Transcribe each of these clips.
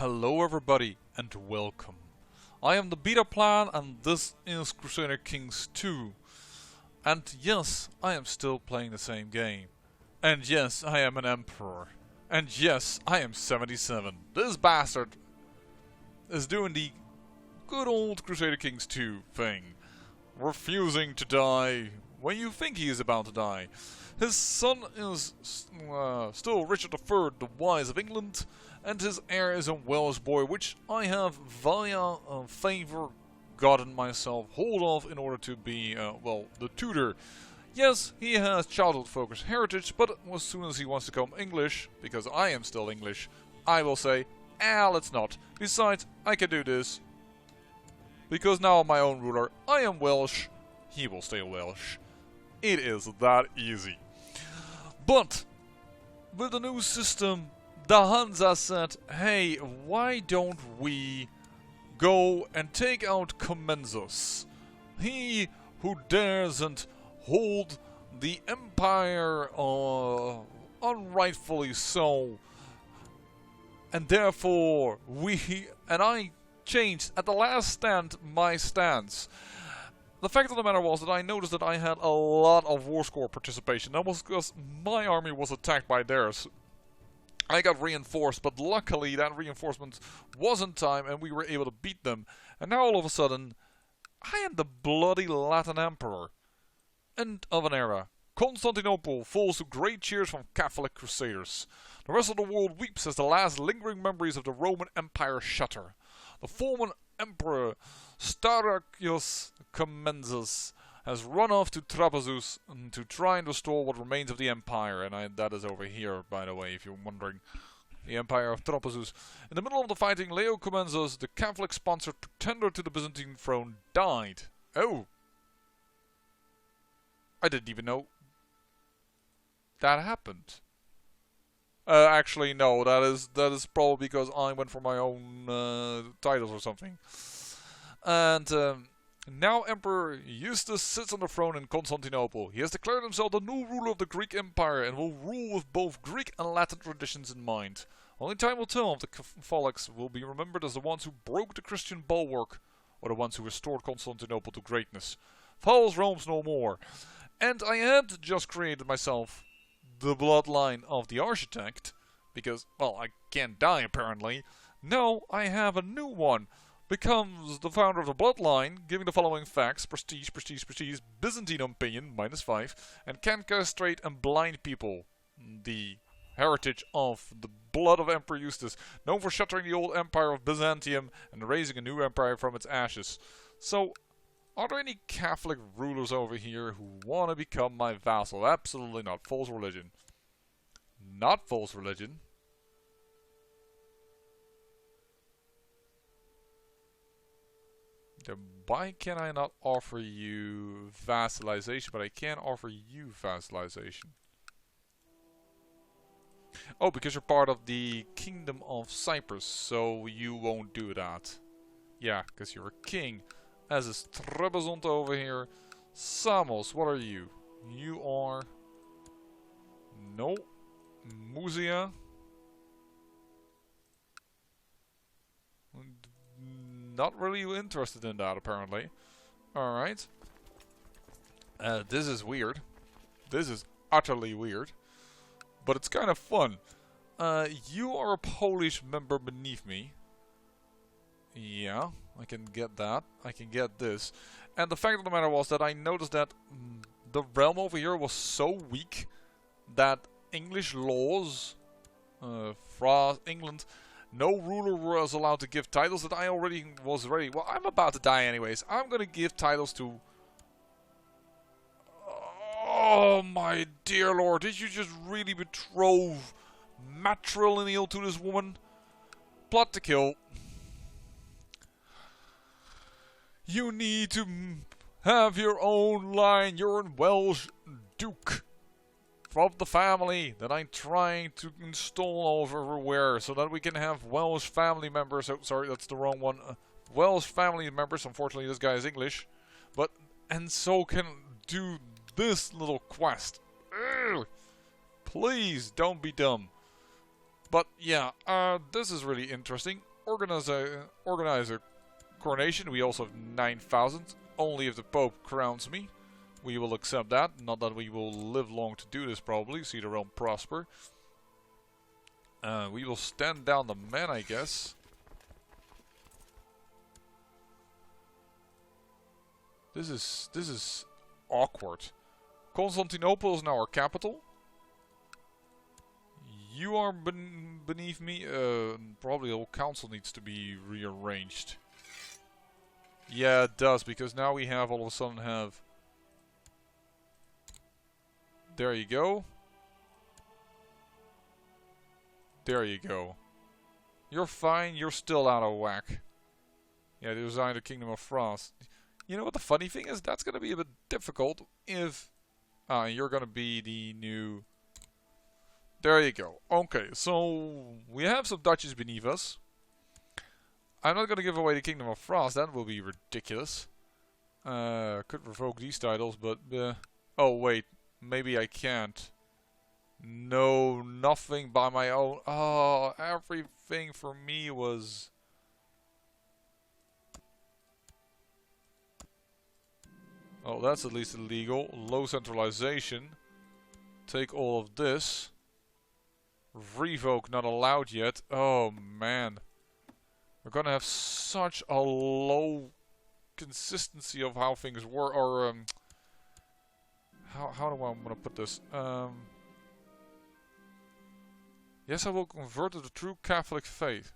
Hello everybody and welcome. I am the Beta Plan and this is Crusader Kings 2. And yes, I am still playing the same game. And yes, I am an Emperor. And yes, I am 77. This bastard is doing the good old Crusader Kings 2 thing. Refusing to die when you think he is about to die. His son is still Richard III, the Wise of England, and his heir is a Welsh boy, which I have via favour gotten myself hold of in order to be, well, the tutor. Yes, he has childhood-focused heritage, but as soon as he wants to become English, because I am still English, I will say, let's not. Besides, I can do this. Because now I'm my own ruler, I am Welsh, he will stay Welsh. It is that easy. But, with the new system, the Hansa said, hey, why don't we go and take out Commensus? He who daresn't hold the empire unrightfully so. And therefore, I changed at the last stand my stance. The fact of the matter was that I noticed that I had a lot of war score participation. That was because my army was attacked by theirs. I got reinforced, but luckily that reinforcement was in time and we were able to beat them. And now all of a sudden, I am the bloody Latin Emperor. End of an era. Constantinople falls to great cheers from Catholic crusaders. The rest of the world weeps as the last lingering memories of the Roman Empire shatter. The former Emperor Staracius Commensus has run off to Trapezus to try and restore what remains of the empire, and that is over here, by the way, if you're wondering. The Empire of Trapezus. In the middle of the fighting, Leo Commensus, the Catholic-sponsored pretender to the Byzantine throne, died. Oh! I didn't even know that happened. Actually, no, that is probably because I went for my own titles or something. And now Emperor Eustace sits on the throne in Constantinople. He has declared himself the new ruler of the Greek Empire and will rule with both Greek and Latin traditions in mind. Only time will tell if the Catholics will be remembered as the ones who broke the Christian bulwark or the ones who restored Constantinople to greatness. Fouls roams no more. And I had just created myself the bloodline of the architect, because, well, I can't die apparently. Now I have a new one. Becomes the founder of the bloodline, giving the following facts: prestige, prestige, prestige, Byzantine opinion, -5, and can castrate and blind people. The heritage of the blood of Emperor Eustace, known for shattering the old empire of Byzantium and raising a new empire from its ashes. So, are there any Catholic rulers over here who want to become my vassal? Absolutely not. False religion. Not false religion. Then why can I not offer you vassalization, but I can offer you vassalization? Oh, because you're part of the Kingdom of Cyprus, so you won't do that. Yeah, because you're a king. As is Trebizond over here. Samos, what are you? You are... No. Musia. Not really interested in that, apparently. Alright. This is weird. This is utterly weird. But it's kind of fun. You are a Polish member beneath me. Yeah, I can get that. I can get this. And the fact of the matter was that I noticed that the realm over here was so weak that English laws, France, England, no ruler was allowed to give titles that I already was ready. Well, I'm about to die anyways. I'm gonna give titles to... Oh my dear lord, did you just really betroth matrilineal to this woman? Plot to kill. You need to have your own line. You're a Welsh Duke of the family that I'm trying to install everywhere so that we can have Welsh family members. Oh, sorry, that's the wrong one. Welsh family members. Unfortunately, this guy is English. And so can do this little quest. Ugh. Please don't be dumb. But yeah, this is really interesting. organize a coronation. We also have 9,000. Only if the Pope crowns me. We will accept that. Not that we will live long to do this probably. See the realm prosper. We will stand down the men, I guess. This is awkward. Constantinople is now our capital. You are beneath me. Probably the whole council needs to be rearranged. Yeah, it does, because now we have all of a sudden have... There you go. There you go. You're fine, you're still out of whack. Yeah, they designed the Kingdom of France. You know what the funny thing is? That's going to be a bit difficult if... you're going to be the new... There you go. Okay, so we have some duchies beneath us. I'm not going to give away the Kingdom of France. That will be ridiculous. Could revoke these titles, but... oh, wait. Maybe I can't. No, nothing by my own. Oh, everything for me was... Oh, that's at least illegal. Low centralization. Take all of this. Revoke not allowed yet. Oh, man. We're gonna have such a low consistency of how things work. Or, how do I want to put this? Yes, I will convert to the true Catholic faith.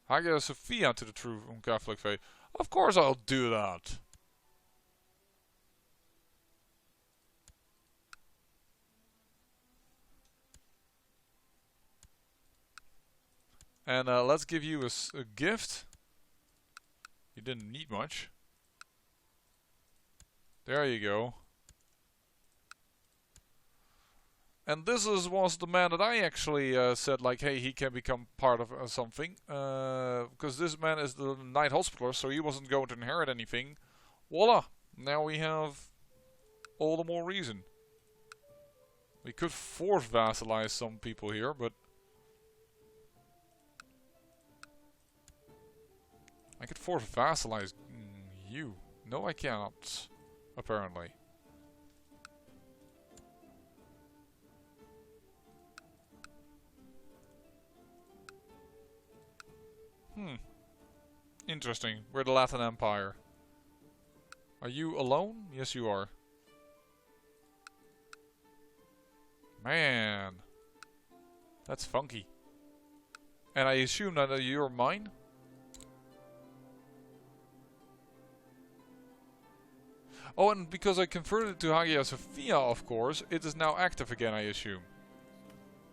Hagia Sophia to the true Catholic faith. Of course I'll do that. And let's give you a gift. You didn't need much. There you go. And this was the man that I actually said, like, hey, he can become part of something. Because this man is the Knight Hospitaller, so he wasn't going to inherit anything. Voila! Now we have all the more reason. We could force vassalize some people here, but... I could force vassalize you. No, I cannot. Apparently. Interesting. We're the Latin Empire. Are you alone? Yes, you are. Man. That's funky. And I assume that you're mine? Oh, and because I converted it to Hagia Sophia, of course, it is now active again, I assume.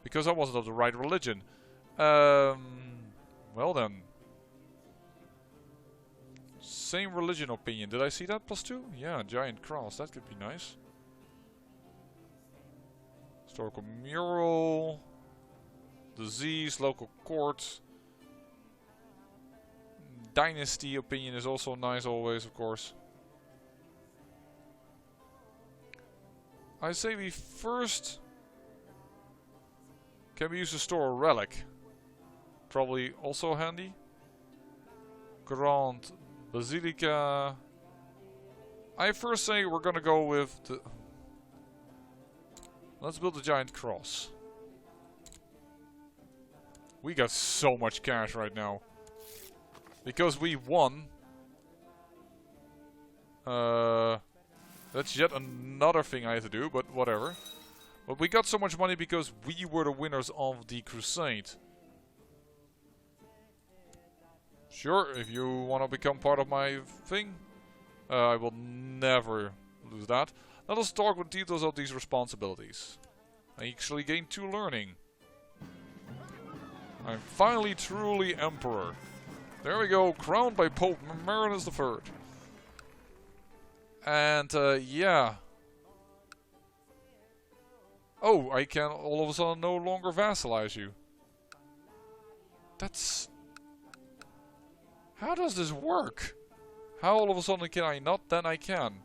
Because I wasn't of the right religion. Well then. Same religion opinion. Did I see that? +2? Yeah, giant cross. That could be nice. Historical mural. Disease, local court. Dynasty opinion is also nice always, of course. I say we first... Can we use to store a relic? Probably also handy. Grand Basilica. I first say we're gonna go with the... Let's build a giant cross. We got so much cash right now. Because we won. That's yet another thing I have to do, but whatever. But we got so much money because we were the winners of the crusade. Sure, if you want to become part of my thing, I will never lose that. Let us talk with details of these responsibilities. I actually gained 2 learning. I'm finally truly emperor. There we go, crowned by Pope Marinus III. And, yeah. Oh, I can all of a sudden no longer vassalize you. That's... How does this work? How all of a sudden can I not? Then I can.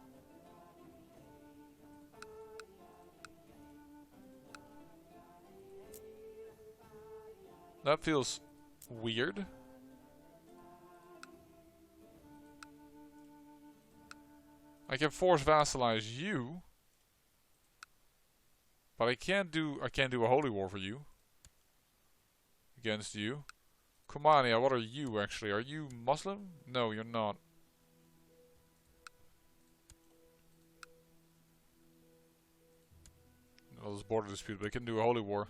That feels weird. I can force vassalize you. But I can't do a holy war for you. Against you. Kumania, what are you actually? Are you Muslim? No, you're not. Well, this border dispute, but I can do a holy war.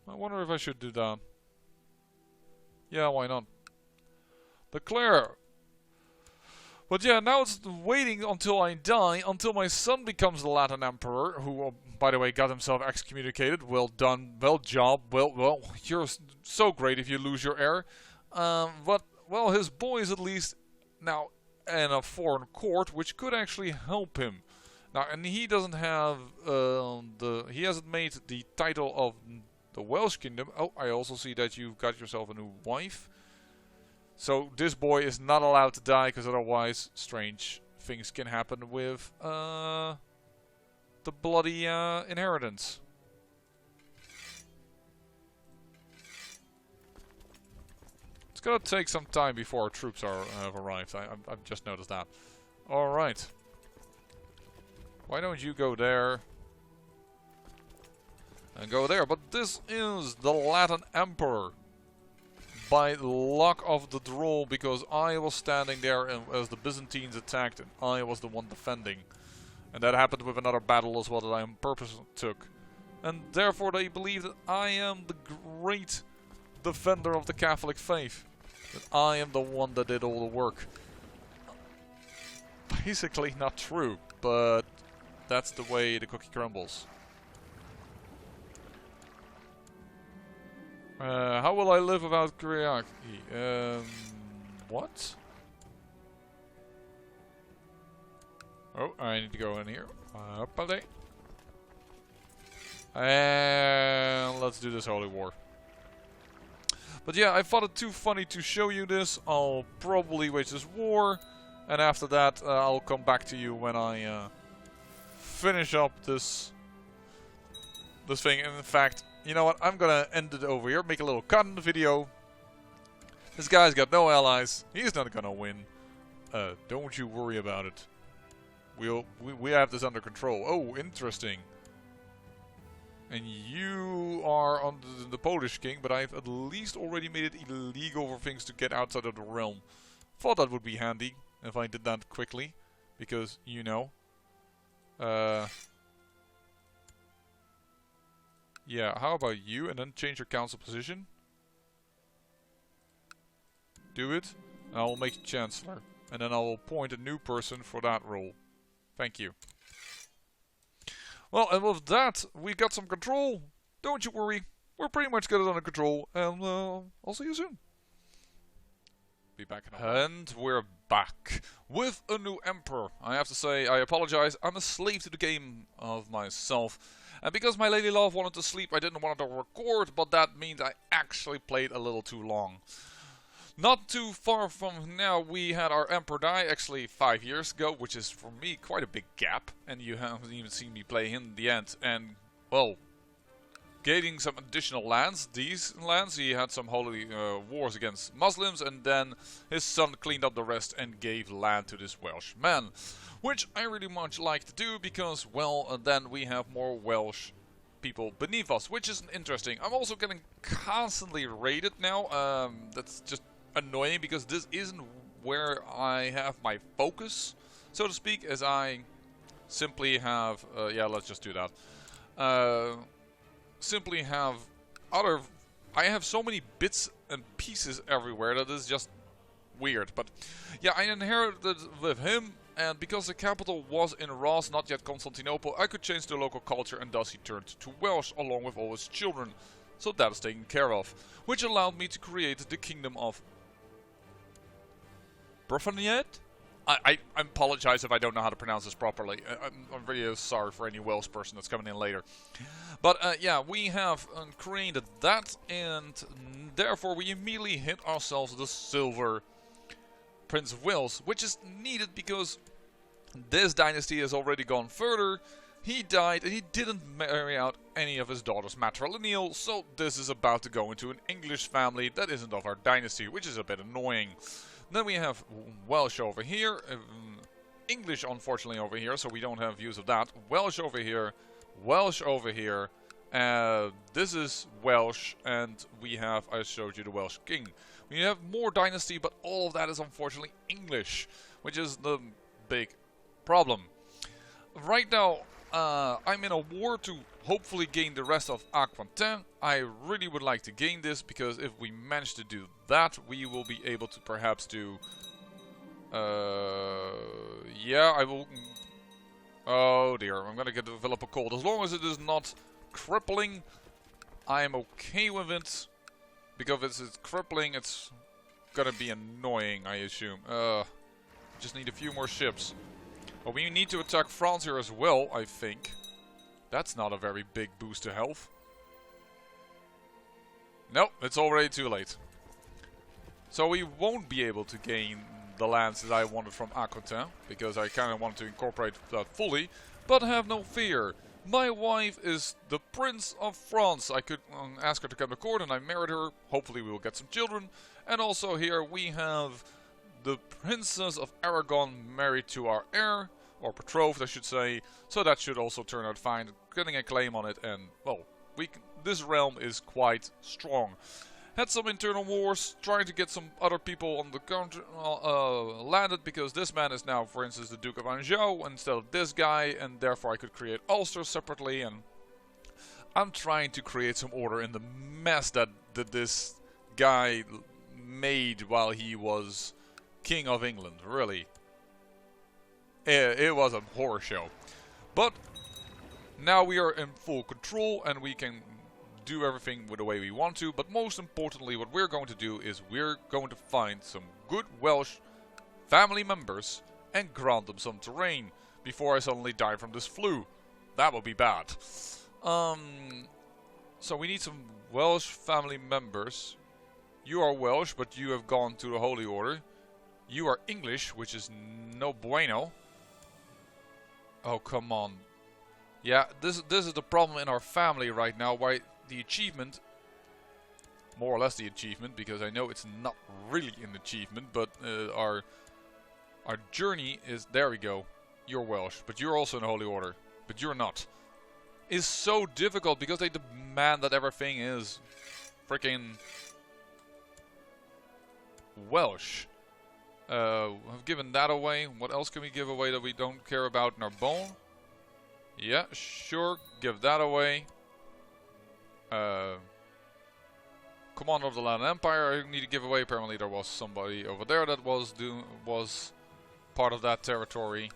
I wonder if I should do that. Yeah, why not? Declare! But yeah, now it's waiting until I die, until my son becomes the Latin Emperor, who, by the way, got himself excommunicated. Well done, well job, well, you're so great if you lose your heir. But, well, his boy is at least now in a foreign court, which could actually help him. Now, and he doesn't have, he hasn't made the title of the Welsh Kingdom. Oh, I also see that you've got yourself a new wife. So this boy is not allowed to die, because otherwise strange things can happen with the bloody inheritance. It's gonna take some time before our troops have arrived. I've just noticed that. Alright. Why don't you go there? And go there. But this is the Latin Emperor. By luck of the draw, because I was standing there and as the Byzantines attacked and I was the one defending. And that happened with another battle as well that I on purpose took. And therefore they believe that I am the great defender of the Catholic faith. That I am the one that did all the work. Basically not true, but that's the way the cookie crumbles. How will I live without CK3? What? Oh, I need to go in here. And let's do this holy war. But yeah, I thought it too funny to show you this. I'll probably wage this war. And after that, I'll come back to you when I finish up this thing. And in fact, you know what? I'm gonna end it over here. Make a little cut in the video. This guy's got no allies. He's not gonna win. Don't you worry about it. We have this under control. Oh, interesting. And you are under the Polish king, but I've at least already made it illegal for things to get outside of the realm. Thought that would be handy if I did that quickly, because you know. Yeah, how about you? And then change your council position. Do it. And I will make you chancellor. And then I will appoint a new person for that role. Thank you. Well, and with that, we got some control. Don't you worry. We're pretty much got it under control. And I'll see you soon. Be back in a while. And we're back with a new emperor. I have to say, I apologize. I'm a slave to the game of myself. And because my lady love wanted to sleep, I didn't want to record, but that means I actually played a little too long. Not too far from now, we had our emperor die, actually 5 years ago, which is for me quite a big gap. And you haven't even seen me play in the end. And, well, gaining some additional lands. These lands, he had some holy wars against Muslims, and then his son cleaned up the rest and gave land to this Welsh man. Which I really much like to do, because, well, then we have more Welsh people beneath us, which is interesting. I'm also getting constantly raided now. That's just annoying, because this isn't where I have my focus, so to speak, as I simply have, yeah, let's just do that. Simply have other, I have so many bits and pieces everywhere that is just weird. But yeah, I inherited with him, and because the capital was in Ross, not yet Constantinople, I could change the local culture, and thus he turned to Welsh along with all his children. So that is taken care of, which allowed me to create the kingdom of Brufaniet? I apologize if I don't know how to pronounce this properly. I'm really sorry for any Welsh person that's coming in later. But yeah, we have created that, and therefore we immediately hit ourselves the silver Prince of Wales, which is needed because this dynasty has already gone further. He died and he didn't marry out any of his daughters matrilineal, so this is about to go into an English family that isn't of our dynasty, which is a bit annoying. Then we have Welsh over here, English unfortunately over here, so we don't have views of that. Welsh over here, Welsh over here. This is Welsh, and we have, I showed you the Welsh king. We have more dynasty, but all of that is unfortunately English, which is the big problem. Right now, I'm in a war to hopefully gain the rest of Aquitaine. I really would like to gain this, because if we manage to do that, we will be able to perhaps do... yeah, I will... Oh dear, I'm gonna get to develop a cold. As long as it is not crippling, I am okay with it. Because if it's crippling, it's gonna be annoying, I assume. Just need a few more ships. But we need to attack France here as well, I think. That's not a very big boost to health. Nope, it's already too late. So we won't be able to gain the lands that I wanted from Aquitaine, because I kind of wanted to incorporate that fully. But have no fear. My wife is the Prince of France. I could ask her to come to court and I married her. Hopefully we will get some children. And also here we have the Princess of Aragon married to our heir. Or betrothed, I should say. So that should also turn out fine. Getting a claim on it, and, well, this realm is quite strong. Had some internal wars, trying to get some other people on the country landed, because this man is now, for instance, the Duke of Anjou instead of this guy, and therefore I could create Ulster separately, and I'm trying to create some order in the mess that this guy made while he was King of England, really. It was a horror show. But now we are in full control and we can do everything the way we want to. But most importantly, what we're going to do is we're going to find some good Welsh family members and grant them some terrain before I suddenly die from this flu. That would be bad. So we need some Welsh family members. You are Welsh, but you have gone to the Holy Order. You are English, which is no bueno. Oh, come on. Yeah, this is the problem in our family right now. Why the achievement, more or less the achievement, because I know it's not really an achievement, but our journey is, there we go. You're Welsh, but you're also in the Holy Order, but you're not. Is so difficult because they demand that everything is freaking Welsh. I've given that away. What else can we give away that we don't care about? Narbonne? Yeah, sure. Give that away. Commander of the Land Empire I need to give away. Apparently there was somebody over there that was part of that territory.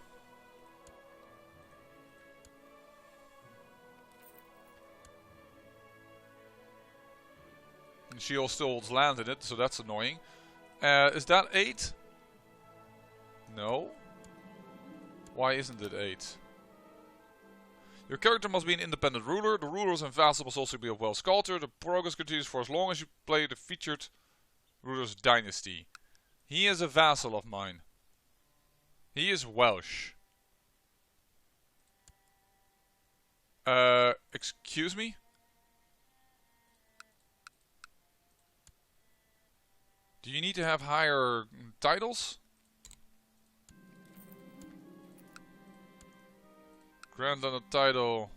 And she still holds land in it, so that's annoying. Is that 8? No. Why isn't it 8? Your character must be an independent ruler. The rulers and vassal must also be of Welsh culture. The progress continues for as long as you play the featured ruler's dynasty. He is a vassal of mine. He is Welsh. Excuse me? Do you need to have higher titles? Grant on a title.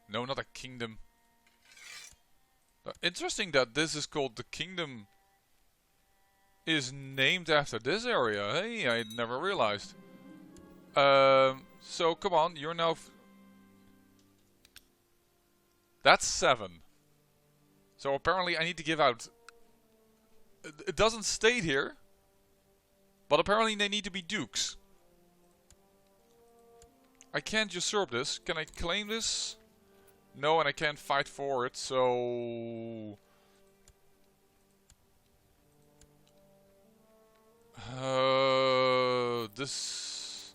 No, not a kingdom. Interesting that this is called the kingdom. Is named after this area. Hey, I never realized. So come on, you're now. That's 7. So apparently I need to give out. It doesn't state here, but apparently they need to be dukes. I can't usurp this. Can I claim this? No, and I can't fight for it, so... This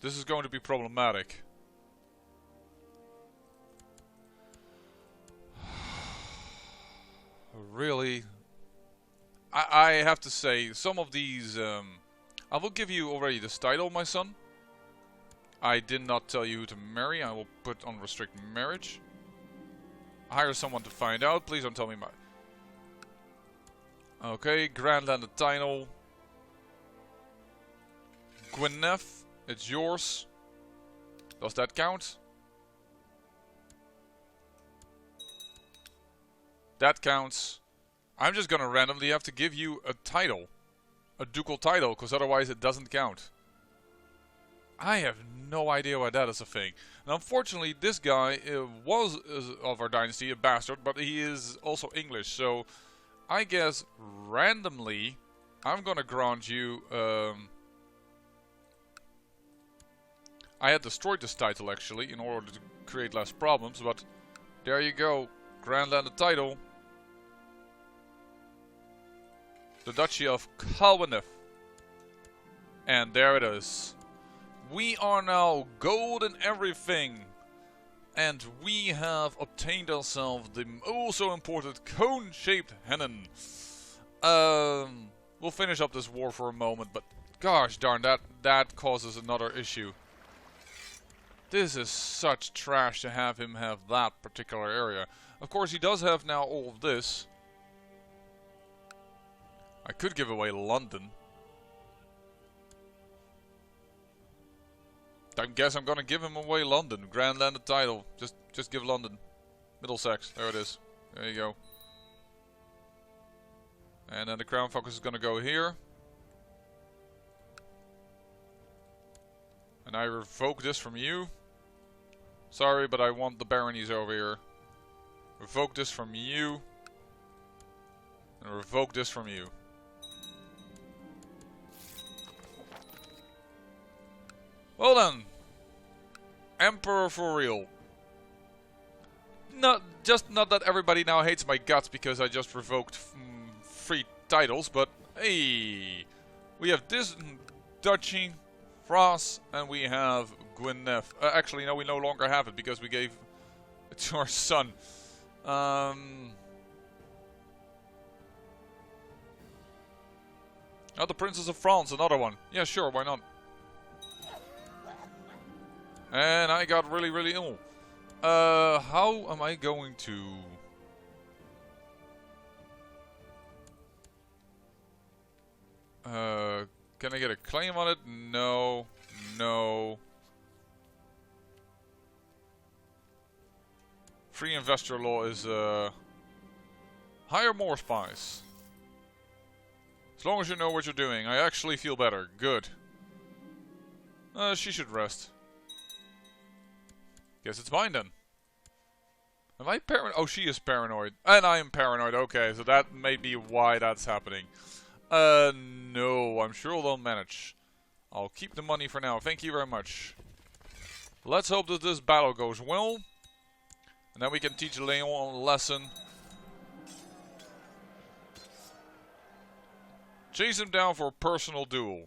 is going to be problematic. Really? I have to say, some of these... I will give you already this title, my son. I did not tell you who to marry. I will put on restrict marriage. Hire someone to find out. Please don't tell me my... Okay, Grand Landed title. Gwyneth, it's yours. Does that count? That counts. I'm just gonna randomly have to give you a title. A ducal title, because otherwise it doesn't count. I have no idea why that is a thing. And unfortunately, this guy was of our dynasty a bastard, but he is also English. So, I guess randomly, I'm gonna grant you... I had destroyed this title actually, in order to create less problems, but there you go. Grand Landed title. The Duchy of Gwyneth. And there it is. We are now gold in everything. And we have obtained ourselves the also important cone-shaped Hennen. We'll finish up this war for a moment, but gosh darn, that causes another issue. This is such trash to have him have that particular area. Of course, he does have now all of this. I could give away London. I guess I'm gonna give him away London. Grand Landed title. Just give London. Middlesex. There it is. There you go. And then the crown focus is gonna go here. And I revoke this from you. Sorry, but I want the baronies over here. Revoke this from you. And revoke this from you. Well then. Emperor for real. Not that everybody now hates my guts because I just revoked 3 titles, but hey. We have this duchy, France, and we have Gwyneth. Actually, no, we no longer have it because we gave it to our son. Oh, the Princess of France, another one. Yeah, sure, why not? And I got really, really ill. How am I going to... can I get a claim on it? No. No. Free investor law is, hire more spies. As long as you know what you're doing. I actually feel better. Good. She should rest. Guess it's mine then. Am I paranoid? Oh, she is paranoid. And I am paranoid. Okay, so that may be why that's happening. No. I'm sure they'll manage. I'll keep the money for now. Thank you very much. Let's hope that this battle goes well. And then we can teach Leon a lesson. Chase him down for a personal duel.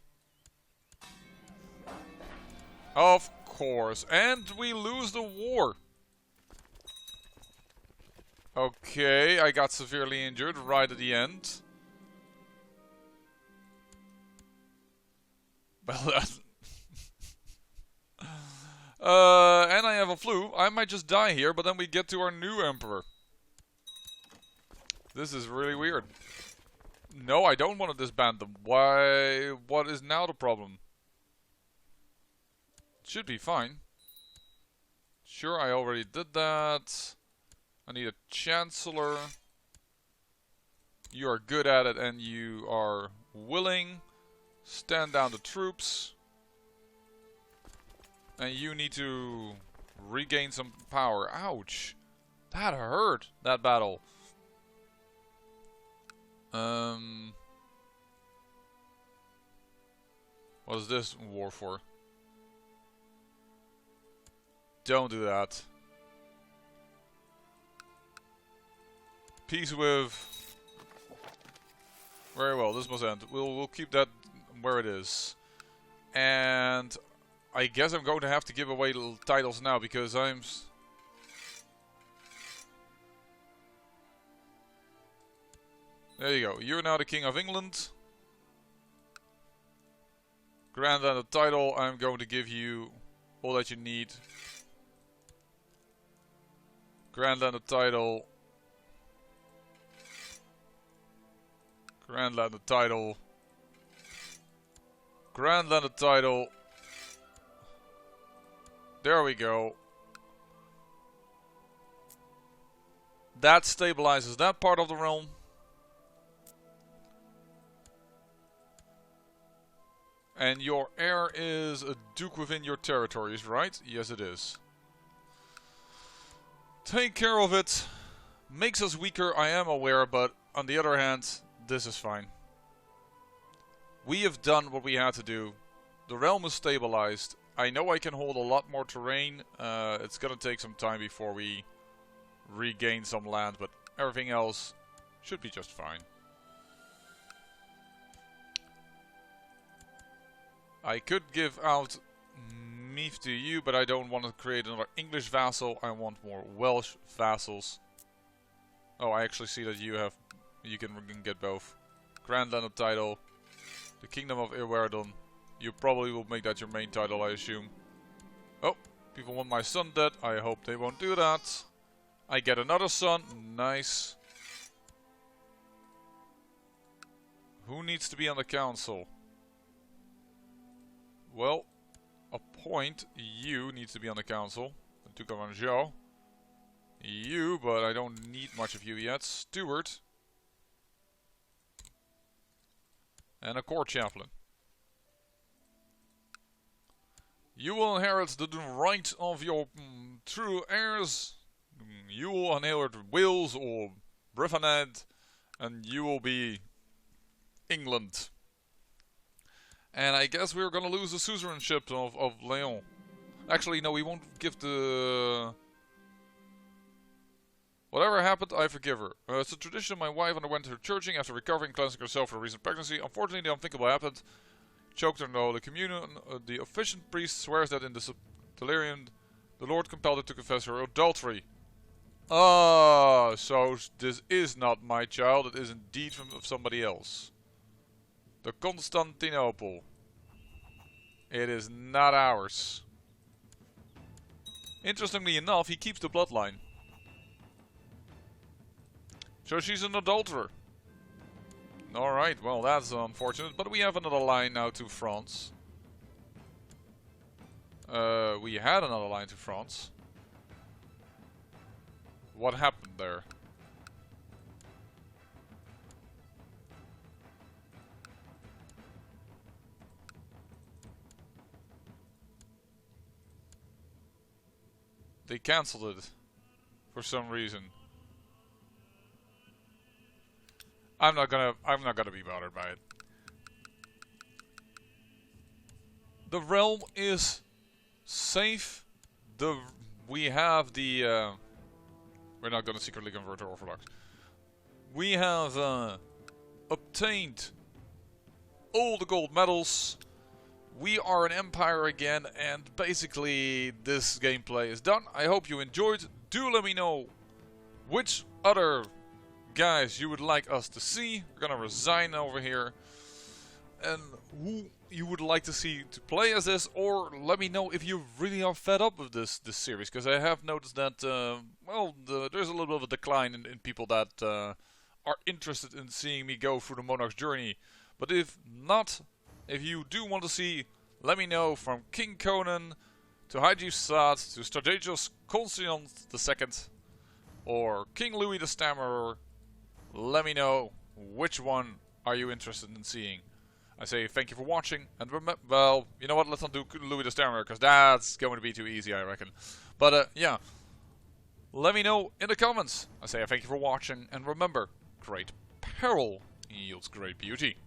Of course. And we lose the war. Okay, I got severely injured right at the end. Well, and I have a flu. I might just die here, but then we get to our new emperor. This is really weird. No, I don't want to disband them. Why? What is now the problem? Should be fine. Sure, I already did that. I need a chancellor. You are good at it and you are willing. Stand down the troops. And you need to regain some power. Ouch. That hurt, that battle. What is this war for? Don't do that. Peace with... Very well, this must end. We'll keep that where it is. And I guess I'm going to have to give away little titles now because I'm... There you go. You're now the King of England. Grand Landed title, I'm going to give you all that you need. Grand landed title. Grand landed title. Grand landed title. There we go. That stabilizes that part of the realm. And your heir is a duke within your territories, right? Yes, it is. Take care of it. Makes us weaker, I am aware, but on the other hand, this is fine. We have done what we had to do. The realm is stabilized. I know I can hold a lot more terrain. It's gonna take some time before we regain some land, but everything else should be just fine. I could give out Meath to you, but I don't want to create another English vassal. I want more Welsh vassals. Oh, I actually see that you can get both. Grand landed title, the Kingdom of Iwerdon. You probably will make that your main title, I assume. Oh, people want my son dead. I hope they won't do that. I get another son. Nice. Who needs to be on the council? Well, appoint you needs to be on the council. The Duke of Anjou. You, but I don't need much of you yet. Steward. And a court chaplain. You will inherit the right of your true heirs. You will inherit Wales or Britannia, and you will be England. And I guess we're gonna lose the suzerainship of Leon. Actually, no, we won't give the... Whatever happened, I forgive her. It's a tradition my wife underwent her churching after recovering and cleansing herself from a recent pregnancy. Unfortunately, the unthinkable happened. Choked her in the Holy Communion. The officiant priest swears that in the delirium, the Lord compelled her to confess her adultery. Ah, so this is not my child. It is indeed from somebody else. The Constantinople. It is not ours. Interestingly enough, he keeps the bloodline. So she's an adulterer. Alright, well that's unfortunate, but we have another line now to France. We had another line to France. What happened there? They cancelled it for some reason. I'm not gonna be bothered by it. The realm is safe. We have the we're not gonna secretly convert to Orthodox. We have obtained all the gold medals. We are an empire again, and basically this gameplay is done. I hope you enjoyed. Do let me know which other guys you would like us to see. We're gonna resign over here. And who you would like to see to play as this, or let me know if you really are fed up with this series, because I have noticed that well, there's a little bit of a decline in people that are interested in seeing me go through the Monarch's journey. But if not, if you do want to see, let me know. From King Conan to Haji Saad to Strategos Constantine II or King Louis the Stammerer, let me know which one are you interested in seeing. I say thank you for watching, and well, you know what, let's not do Louis the Stammerer, because that's going to be too easy, I reckon. But yeah, let me know in the comments. I say thank you for watching, and remember, great peril yields great beauty.